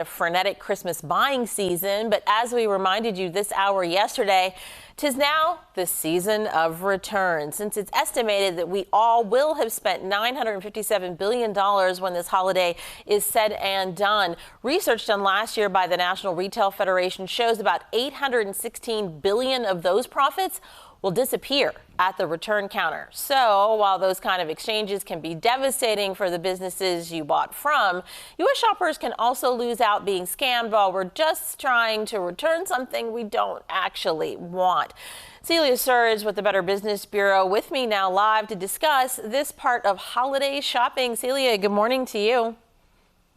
A frenetic Christmas buying season, but as we reminded you this hour yesterday, 'tis now the season of return, since it's estimated that we all will have spent $957 billion when this holiday is said and done. Research done last year by the National Retail Federation shows about $816 billion of those profits will disappear at the return counter. So while those kind of exchanges can be devastating for the businesses you bought from, U.S. shoppers can also lose out being scammed while we're just trying to return something we don't actually want. Celia Surge with the Better Business Bureau with me now live to discuss this part of holiday shopping. Celia, good morning to you.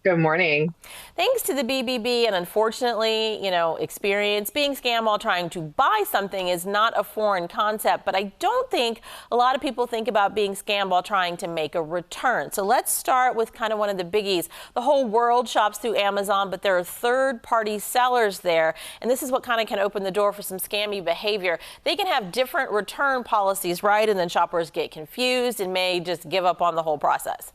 Good morning. Thanks to the BBB and unfortunately, experience, being scammed while trying to buy something is not a foreign concept, but I don't think a lot of people think about being scammed while trying to make a return. So let's start with kind of one of the biggies. The whole world shops through Amazon, but there are third-party sellers there, and this is what kind of can open the door for some scammy behavior. They can have different return policies, right? And then shoppers get confused and may just give up on the whole process.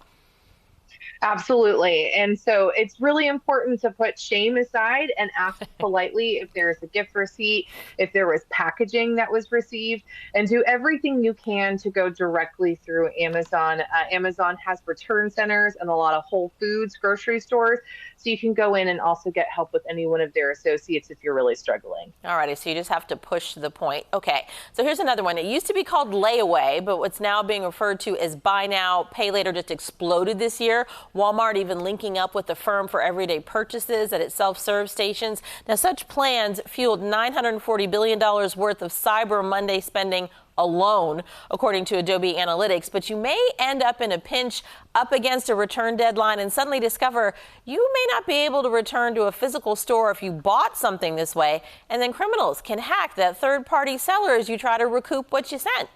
Absolutely. And so it's really important to put shame aside and ask politely if there's a gift receipt, if there was packaging that was received, and do everything you can to go directly through Amazon. Amazon has return centers and a lot of Whole Foods grocery stores. So you can go in and also get help with any one of their associates if you're really struggling. All righty. So you just have to push the point. Okay. So here's another one. It used to be called layaway, but what's now being referred to as buy now, pay later just exploded this year. Walmart even linking up with the firm for everyday purchases at its self-serve stations. Now, such plans fueled $940 billion worth of Cyber Monday spending alone, according to Adobe Analytics. But you may end up in a pinch up against a return deadline and suddenly discover you may not be able to return to a physical store if you bought something this way. And then criminals can hack that third-party seller as you try to recoup what you sent.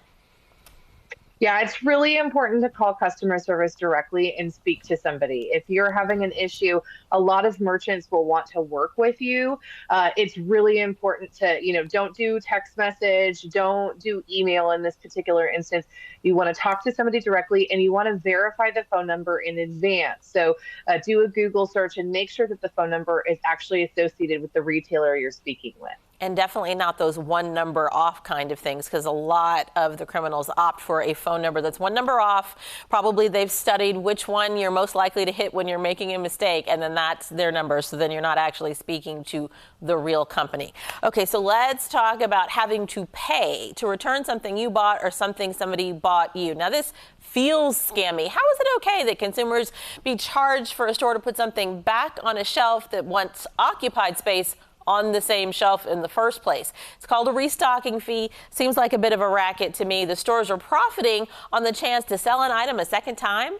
Yeah, it's really important to call customer service directly and speak to somebody. If you're having an issue, a lot of merchants will want to work with you. It's really important to, don't do text message, don't do email in this particular instance. You want to talk to somebody directly and you want to verify the phone number in advance. So do a Google search and make sure that the phone number is actually associated with the retailer you're speaking with. And definitely not those one number off kind of things, because a lot of the criminals opt for a phone number that's one number off. Probably they've studied which one you're most likely to hit when you're making a mistake, and then that's their number. So then you're not actually speaking to the real company. Okay, so let's talk about having to pay to return something you bought or something somebody bought you. Now, this feels scammy. How is it okay that consumers be charged for a store to put something back on a shelf that once occupied space on the same shelf in the first place? It's called a restocking fee. Seems like a bit of a racket to me. The stores are profiting on the chance to sell an item a second time.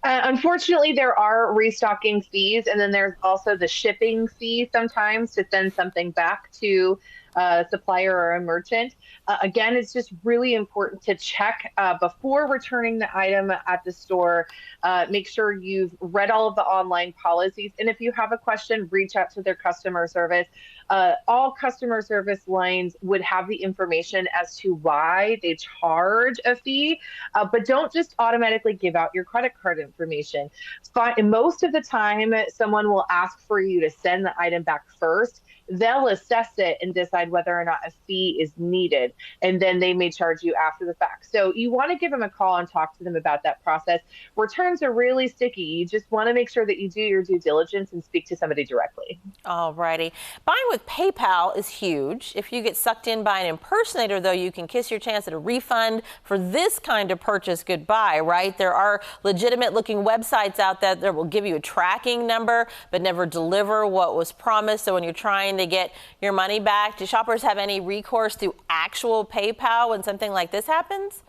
Unfortunately, there are restocking fees, and then there's also the shipping fee sometimes to send something back to a supplier or a merchant. Again, it's just really important to check before returning the item at the store. Make sure you've read all of the online policies. And if you have a question, reach out to their customer service. All customer service lines would have the information as to why they charge a fee, but don't just automatically give out your credit card information. Most of the time, someone will ask for you to send the item back first. They'll assess it and decide whether or not a fee is needed, and then they may charge you after the fact. So you want to give them a call and talk to them about that process. Returns are really sticky. You just want to make sure that you do your due diligence and speak to somebody directly. All righty. Buying with PayPal is huge. If you get sucked in by an impersonator, though, you can kiss your chance at a refund for this kind of purchase goodbye, right? There are legitimate looking websites out there that will give you a tracking number but never deliver what was promised. So when you're trying to get your money back, do shoppers have any recourse through actual PayPal when something like this happens?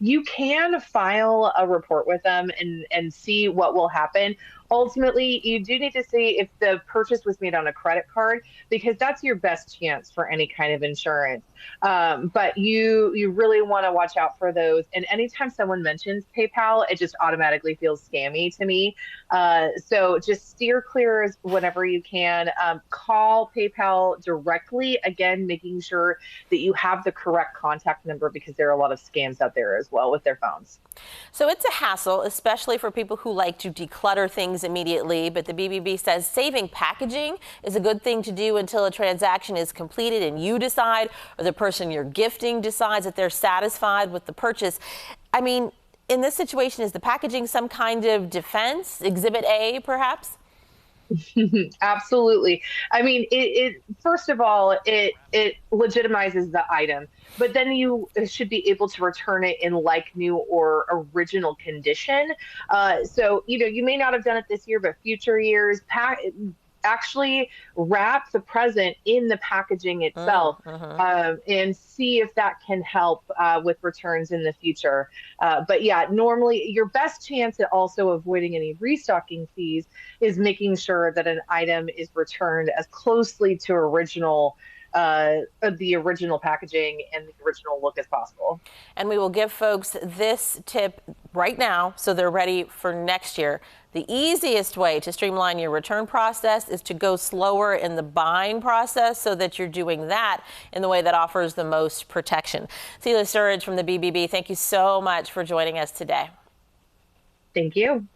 You can file a report with them and see what will happen. Ultimately, you do need to see if the purchase was made on a credit card, because that's your best chance for any kind of insurance. But you really want to watch out for those. And anytime someone mentions PayPal, it just automatically feels scammy to me. So just steer clear whenever you can. Call PayPal directly, again, making sure that you have the correct contact number, because there are a lot of scams out there as well with their phones. So it's a hassle, especially for people who like to declutter things items immediately, but the BBB says saving packaging is a good thing to do until a transaction is completed and you decide, or the person you're gifting decides that they're satisfied with the purchase. I mean, in this situation, is the packaging some kind of defense? Exhibit A, perhaps? Absolutely. I mean, it first of all, it legitimizes the item, but then you should be able to return it in like new or original condition. So, you may not have done it this year, but future years, actually wrap the present in the packaging itself, and see if that can help with returns in the future. But yeah, normally your best chance at also avoiding any restocking fees is making sure that an item is returned as closely to the original packaging and the original look as possible. And we will give folks this tip right now so they're ready for next year. The easiest way to streamline your return process is to go slower in the buying process so that you're doing that in the way that offers the most protection. Celia Sturridge from the BBB, thank you so much for joining us today. Thank you.